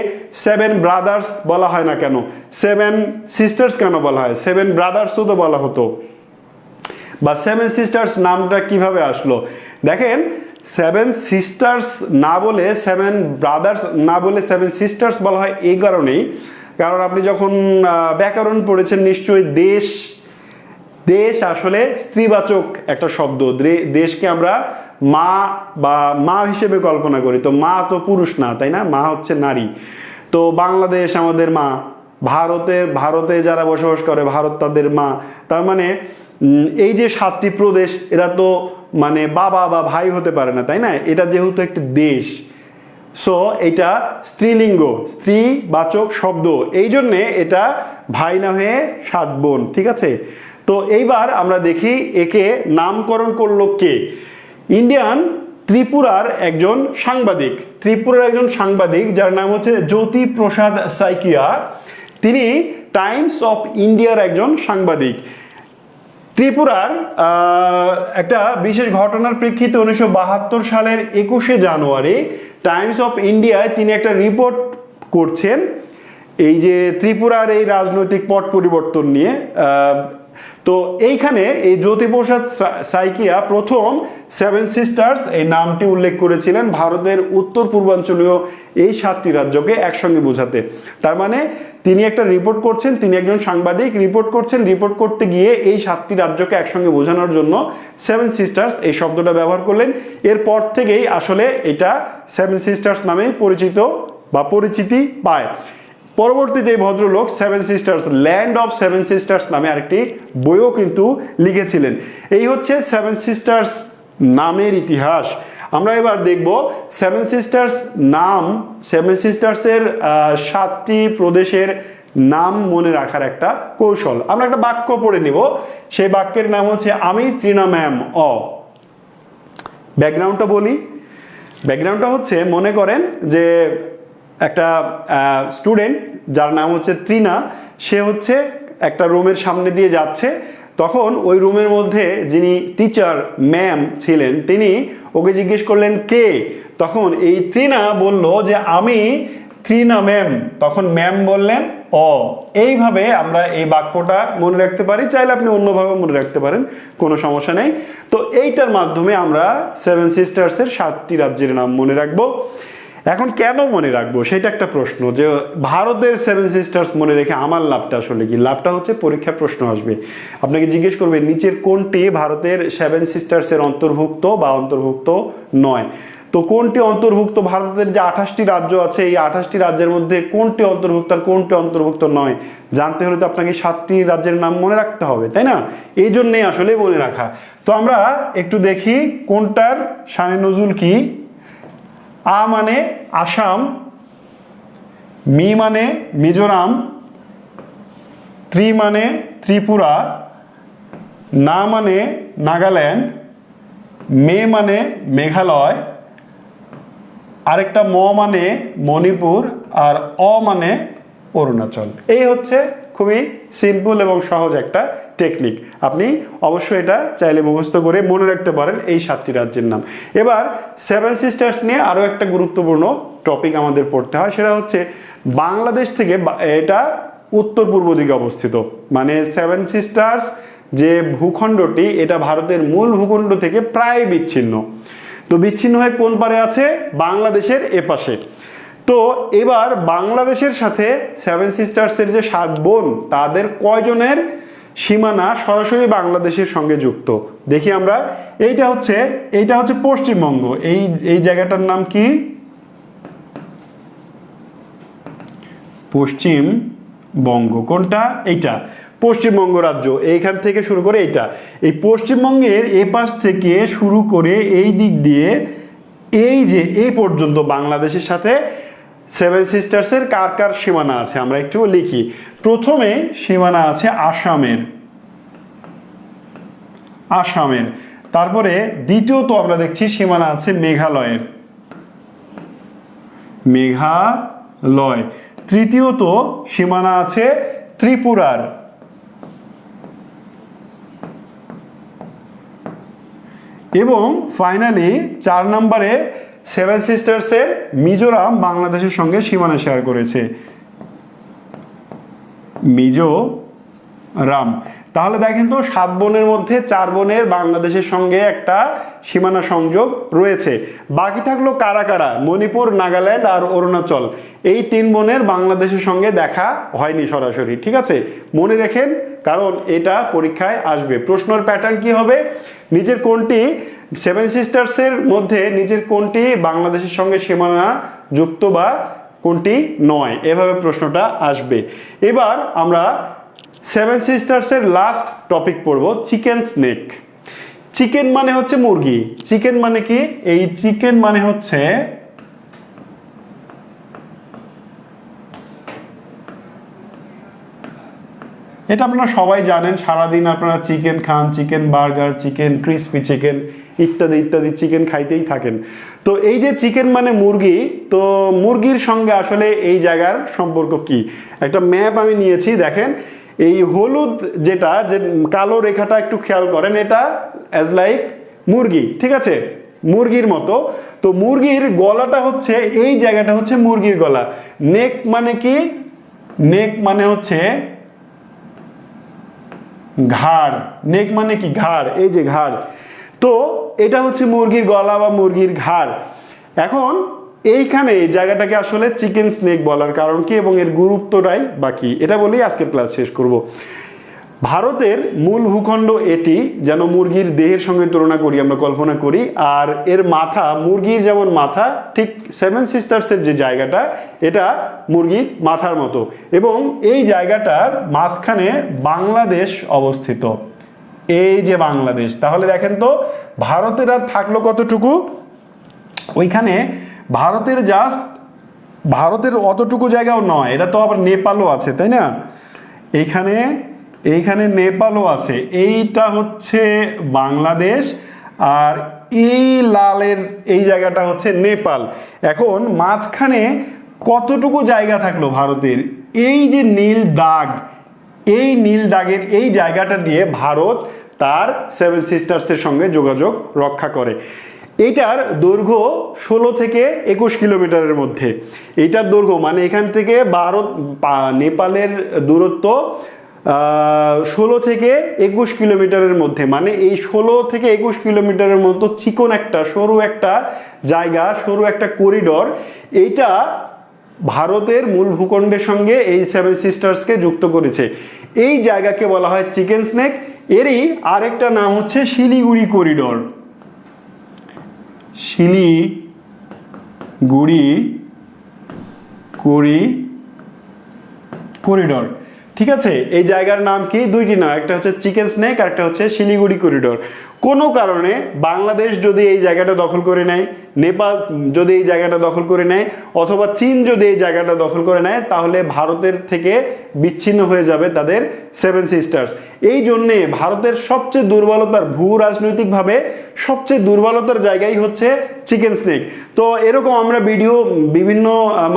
7 ব্রাদার্স বলা হয় না কেন, 7 সিস্টার্স কেন বলা হয়? 7 ব্রাদার্সও তো বলা হতো, বা 7 সিস্টার্স নামটা কিভাবে আসলো? দেখেন 7 সিস্টার্স না বলে 7 ব্রাদার্স না বলে 7 সিস্টার্স বলা হয় এই কারণেই, কারণ আপনি যখন ব্যাকরণ পড়েছেন নিশ্চয়ই দেশ আসলে স্ত্রীবাচক একটা শব্দ। দেশকে আমরা মা হিসেবে কল্পনা করি। তো মা তো পুরুষ না, তাই না? মা হচ্ছে নারী। তো বাংলাদেশ আমাদের মা, ভারতে যারা বসবাস করে ভারত তাদের মা। তার মানে এই যে 7টি প্রদেশ, এরা তো মানে বাবা বা ভাই হতে পারে না, তাই না? এটা যেহেতু একটি দেশ, সো এটা স্ত্রীলিঙ্গ, স্ত্রীবাচক শব্দ, এই জন্যে এটা ভাই না হয়ে 7 বোন, ঠিক আছে। তো এইবার আমরা দেখি একে নামকরণ করলো কে। ইন্ডিয়ান ত্রিপুরার একজন সাংবাদিক যার নাম হচ্ছে জ্যোতি প্রসাদ সাইকিয়া। তিনি টাইমস অফ ইন্ডিয়ার একজন সাংবাদিক। ত্রিপুরার একটা বিশেষ ঘটনার প্রেক্ষিতে 1972 সালের 21শে জানুয়ারি টাইমস অফ ইন্ডিয়ায় তিনি একটা রিপোর্ট করছেন এই যে ত্রিপুরার এই রাজনৈতিক পট পরিবর্তন নিয়ে। তো এইখানে এই জ্যোতিপ্রসাদ সাইকিয়া প্রথম 7 সিস্টার্স এই নামটি উল্লেখ করেছিলেন ভারতের উত্তর পূর্বাঞ্চলীয় এই 7টি রাজ্যকে একসঙ্গে বোঝাতে। তার মানে তিনি একটা রিপোর্ট করছেন, তিনি একজন সাংবাদিক রিপোর্ট করতে গিয়ে এই 7টি রাজ্যকে একসঙ্গে বোঝানোর জন্য 7 সিস্টার্স এই শব্দটা ব্যবহার করলেন। এরপর থেকেই আসলে এটা 7 সিস্টার্স নামে পরিচিতি পায়। পরবর্তীতে এই ভদ্রলোক 7 সিস্টার্স ল্যান্ড অফ 7 সিস্টার্স নামে আরেকটি বইও কিন্তু লিখেছিলেন। এই হচ্ছে 7 সিস্টার্স নামের ইতিহাস। আমরা এবার দেখব 7 সিস্টার্স নাম, 7 সিস্টার্সের 7টি প্রদেশের নাম মনে রাখার একটা কৌশল। আমরা একটা বাক্য পড়ে নিব, সেই বাক্যের নাম হচ্ছে আমি তৃণা ম্যাম অ। ব্যাকগ্রাউন্ডটা বলি। ব্যাকগ্রাউন্ডটা হচ্ছে, মনে করেন যে একটা স্টুডেন্ট যার নাম হচ্ছে তৃণা, সে হচ্ছে একটা রুমের সামনে দিয়ে যাচ্ছে। তখন ওই রুমের মধ্যে যিনি টিচার ম্যাম ছিলেন তিনি ওকে জিজ্ঞেস করলেন কে। তখন এই তৃণা বলল যে আমি তৃণা ম্যাম। তখন ম্যাম বললেন অ। এইভাবে আমরা এই বাক্যটা মনে রাখতে পারি, চাইলে আপনি অন্যভাবে মনে রাখতে পারেন, কোনো সমস্যা নেই। তো এইটার মাধ্যমে আমরা 7 সিস্টার্সের 7টি রাজ্যের নাম মনে রাখবো। এখন কেন মনে রাখবো সেটা একটা প্রশ্ন, যে ভারতের 7 সিস্টার্স মনে রেখে আমার লাভটা আসলে কি? লাভটা হচ্ছে পরীক্ষায় প্রশ্ন আসবে, আপনাকে জিজ্ঞেস করবে নিচের কোনটি ভারতের 7 সিস্টার্সের অন্তর্ভুক্ত বা অন্তর্ভুক্ত নয়। তো কোনটি অন্তর্ভুক্ত? ভারতের যে 28টি রাজ্য আছে এই 28টি রাজ্যের মধ্যে কোনটি অন্তর্ভুক্ত আর কোনটি অন্তর্ভুক্ত নয় জানতে হলে তো আপনাকে 7টি রাজ্যের নাম মনে রাখতে হবে, তাই না? এই জন্যেই আসলে মনে রাখা। তো আমরা একটু দেখি কোনটার শানে নজুল কি। আ মানে আসাম, মি মানে মিজোরাম, ত্রি মানে ত্রিপুরা, না মানে নাগাল্যান্ড, মে মানে মেঘালয়, আরেকটা ম মানে মণিপুর, আর অ মানে অরুণাচল। এই হচ্ছে খুবই সিম্পল এবং সহজ একটা টেকনিক। আপনি অবশ্যই এটা চাইলে মুখস্থ করে মনে রাখতে পারেন এই 7টি রাজ্যের নাম। এবার 7 সিস্টার্স নিয়ে আরও একটা গুরুত্বপূর্ণ টপিক আমাদের পড়তে হয়, সেটা হচ্ছে বাংলাদেশ থেকে এটা উত্তর পূর্ব দিকে অবস্থিত। মানে 7 সিস্টার্স যে ভূখণ্ডটি এটা ভারতের মূল ভূখণ্ড থেকে প্রায় বিচ্ছিন্ন। তো বিচ্ছিন্ন হয়ে কোন পারে আছে? বাংলাদেশের এপাশে। তো এবার বাংলাদেশের সাথে 7 সিস্টার্সের যে 7 বোন তাদের কয়জনের সীমানা সরাসরি বাংলাদেশের সঙ্গে যুক্ত দেখি আমরা। এইটা হচ্ছে পশ্চিমবঙ্গ। এই জায়গাটার নাম কি? পশ্চিমবঙ্গ। কোনটা? এইটা পশ্চিমবঙ্গ রাজ্য। এইখান থেকে শুরু করে এই পশ্চিমবঙ্গের এপাশ থেকে শুরু করে এই দিক দিয়ে এই পর্যন্ত বাংলাদেশের সাথে 7 সিস্টার্সের কার কার সীমানা আছে আমরা একটু লিখি। প্রথমে সীমানা আছে আসামের। তারপরে দ্বিতীয়ত আমরা দেখছি সীমানা আছে মেঘালয়। তৃতীয়ত সীমানা আছে ত্রিপুরার। এবং ফাইনালি 4 নম্বরে 7 সিস্টার্সের মিজোরাম বাংলাদেশের সঙ্গে সীমানা শেয়ার করেছে, মিজোরাম। তাহলে দেখেন তো 7 বোনের মধ্যে 4 বোনের বাংলাদেশের সঙ্গে একটা সীমানা সংযোগ রয়েছে। বাকি থাকলো কারা কারা? মণিপুর, নাগাল্যান্ড আর অরুণাচল। এই 3 বোনের বাংলাদেশের সঙ্গে দেখা হয়নি সরাসরি, ঠিক আছে? মনে রাখেন, কারণ এটা পরীক্ষায় আসবে। প্রশ্নের প্যাটার্ন কি হবে? নিচের কোনটি 7 সিস্টার্সের মধ্যে নিচের কোনটি বাংলাদেশের সঙ্গে সীমানা যুক্ত বা কোনটি নয়, এভাবে প্রশ্নটা আসবে। এবার আমরা 7 সিস্টার্সের লাস্ট টপিক পড়ব, চিকেন স্নেক। চিকেন মানে হচ্ছে মুরগি। চিকেন মানে কি? এই চিকেন মানে হচ্ছে এটা আপনারা সবাই জানেন, সারাদিন আপনারা চিকেন খান, chicken burger, chicken crispy chicken ইত্যাদি ইত্যাদি চিকেন খাইতেই থাকেন। তো এই যে চিকেন মানে মুরগি, তো মুরগির সঙ্গে আসলে এই জায়গার সম্পর্ক কি? একটা ম্যাপ আমি নিয়েছি, দেখেন এই হলুদ যেটা, যে কালো রেখাটা একটু খেয়াল করেন, এটা অ্যাজ লাইক মুরগি, ঠিক আছে, মুরগির মতো। তো মুরগির গলাটা হচ্ছে, এই জায়গাটা হচ্ছে মুরগির গলা। নেক মানে কি? নেক মানে হচ্ছে ঘাড়। নেক মানে কি? ঘাড়, এই যে ঘাড়। তো এটা হচ্ছে মুরগির গলা বা মুরগির ঘাড়। এখন এইখানে এই জায়গাটাকে আসলে চিকেন স্নেক বলার কারণ কি এবং এর গুরুত্বটাই বাকি, এটা বলেই আজকের ক্লাস শেষ করব। ভারতের মূল ভূখণ্ড এটি, যেন মুরগির দেহের সঙ্গে তুলনা করি, আমরা কল্পনা করি। আর এর মাথা, মুরগির যেমন মাথা, ঠিক সেভেন সিস্টার্সের যে জায়গাটা, এটা মুরগির মাথার মতো। এবং এই জায়গাটার মাঝখানে বাংলাদেশ অবস্থিত, এই যে বাংলাদেশ। তাহলে দেখেন তো ভারতের আর থাকলো কতটুকু? ওইখানে ভারতের জাস্ট, ভারতের অতটুকু জায়গাও নয়, এটা তো আবার নেপালও আছে, তাই না? এইখানে নেপালও আছে। এইটা হচ্ছে বাংলাদেশ, আর এই লালের এই জায়গাটা হচ্ছে নেপাল। এখন মাঝখানে কতটুকু জায়গা থাকলো ভারতের? এই যে নীল দাগ, এই নীল দাগের এই জায়গাটা দিয়ে ভারত তার সেভেন সিস্টার্সের সঙ্গে যোগাযোগ রক্ষা করে। এইটার দৈর্ঘ্য 16 থেকে 21 কিলোমিটারের মধ্যে। এইটার দৈর্ঘ্য মানে এখান থেকে ভারত নেপালের দূরত্ব 16 থেকে 21 কিলোমিটারের মধ্যে। মানে এই 16 থেকে 21 কিলোমিটারের মতো চিকন একটা সরু একটা জায়গা, সরু একটা করিডর, এইটা ভারতের মূল ভূখণ্ডের সঙ্গে এই সেভেন সিস্টার্সকে যুক্ত করেছে। এই জায়গাকে বলা হয় চিকেন স্নেক। এরই আরেকটা নাম হচ্ছে শিলিগুড়ি করিডর। শিলিগুড়ি করিডর, ঠিক আছে। এই জায়গার নাম কি? দুইটি নাম, একটা হচ্ছে চিকেন স্নেক আর একটা হচ্ছে শিলিগুড়ি করিডর। কোনো কারণে বাংলাদেশ যদি এই জায়গাটা দখল করে নেয়, নেপাল যদি এই জায়গাটা দখল করে নেয়, অথবা চীন যদি এই জায়গাটা দখল করে নেয়, তাহলে ভারতের থেকে বিচ্ছিন্ন হয়ে যাবে তাদের সেভেন সিস্টার্স। এই জন্যে ভারতের সবচেয়ে দুর্বলতার, ভূ রাজনৈতিকভাবে সবচেয়ে দুর্বলতার জায়গাই হচ্ছে চিকেন স্নেক। তো এরকম আমরা ভিডিও বিভিন্ন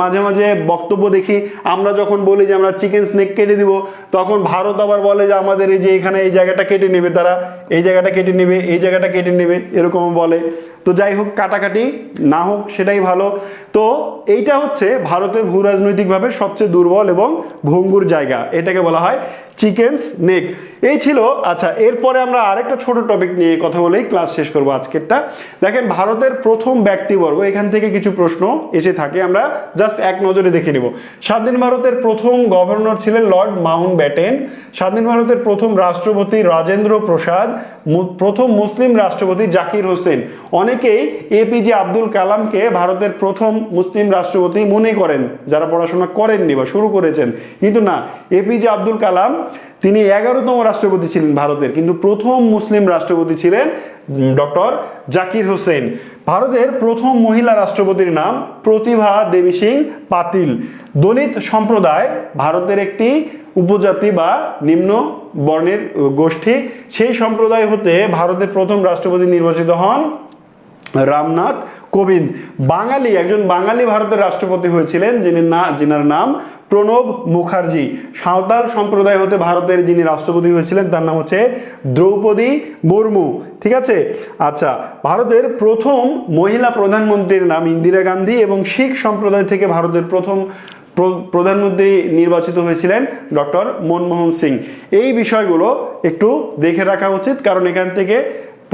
মাঝে মাঝে বক্তব্য দেখি, আমরা যখন বলি যে আমরা চিকেন স্নেক কেটে দিব, তখন ভারত আবার বলে যে আমাদের এই যে এখানে এই জায়গাটা কেটে নেবে, তারা এই জায়গাটা কেটে নেবে, এই জায়গাটা কেটে নেবে, এরকম বলে। তো যাই হোক, কাটাকাটি না হোক সেটাই ভালো। তো এইটা হচ্ছে ভারতের ভূ রাজনৈতিকভাবে সবচেয়ে দুর্বল এবং ভঙ্গুর জায়গা, এটাকে বলা হয় চিকেন স্নেক। এই ছিল। আচ্ছা, এরপরে আমরা আরেকটা ছোট টপিক নিয়ে কথা বলেই ক্লাস শেষ করবো আজকেরটা। দেখেন ভারতের প্রথম ব্যক্তিবর্গ, এখান থেকে কিছু প্রশ্ন এসে থাকে, আমরা জাস্ট এক নজরে দেখে নেব। স্বাধীন ভারতের প্রথম গভর্নর ছিলেন লর্ড মাউন্ট ব্যাটেন। স্বাধীন ভারতের প্রথম রাষ্ট্রপতি রাজেন্দ্র প্রসাদ। প্রথম মুসলিম রাষ্ট্রপতি জাকির হোসেন। অনেকেই এপিজে আব্দুল কালামকে ভারতের প্রথম মুসলিম রাষ্ট্রপতি মনে করেন, যারা পড়াশোনা করেননি বা শুরু করেছেন, কিন্তু না, এপিজে আব্দুল কালাম তিনি 11তম রাষ্ট্রপতি ছিলেন ভারতের, কিন্তু প্রথম মুসলিম রাষ্ট্রপতি ছিলেন ডক্টর জাকির হোসেন। ভারতের প্রথম মহিলা রাষ্ট্রপতির নাম প্রতিভা দেবী সিং পাতিল। দলিত সম্প্রদায় ভারতের একটি উপজাতি বা নিম্ন বর্ণের গোষ্ঠী। সেই সম্প্রদায় হতে ভারতের প্রথম রাষ্ট্রপতি নির্বাচিত হন রামনাথ কোবিন্দ। বাঙালি, একজন বাঙালি ভারতের রাষ্ট্রপতি হয়েছিলেন যিনার নাম প্রণব মুখার্জি। সাঁওতাল সম্প্রদায় হতে ভারতের যিনি রাষ্ট্রপতি হয়েছিলেন তার নাম হচ্ছে দ্রৌপদী মুর্মু, ঠিক আছে। আচ্ছা, ভারতের প্রথম মহিলা প্রধানমন্ত্রীর নাম ইন্দিরা গান্ধী এবং শিখ সম্প্রদায় থেকে ভারতের প্রথম প্রধানমন্ত্রী নির্বাচিত হয়েছিলেন ডক্টর মনমোহন সিং। এই বিষয়গুলো একটু দেখে রাখা উচিত, কারণ এখান থেকে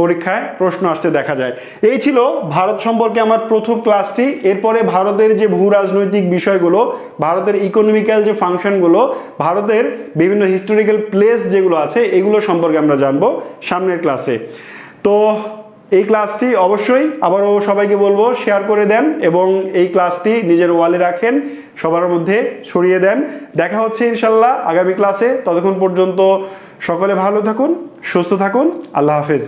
পরীক্ষায় প্রশ্ন আসতে দেখা যায়। এই ছিল ভারত সম্পর্কে আমার প্রথম ক্লাসটি। এরপরে ভারতের যে ভূ রাজনৈতিক বিষয়গুলো, ভারতের ইকোনমিক্যাল যে ফাংশনগুলো, ভারতের বিভিন্ন হিস্টোরিক্যাল প্লেস যেগুলো আছে, এগুলো সম্পর্কে আমরা জানবো সামনের ক্লাসে। তো এই ক্লাসটি অবশ্যই আবারও সবাইকে বলবো শেয়ার করে দেন এবং এই ক্লাসটি নিজের ওয়ালে রাখেন, সবার মধ্যে ছড়িয়ে দেন। দেখা হচ্ছে ইনশাল্লাহ আগামী ক্লাসে। ততক্ষণ পর্যন্ত সকলে ভালো থাকুন, সুস্থ থাকুন। আল্লাহ হাফেজ।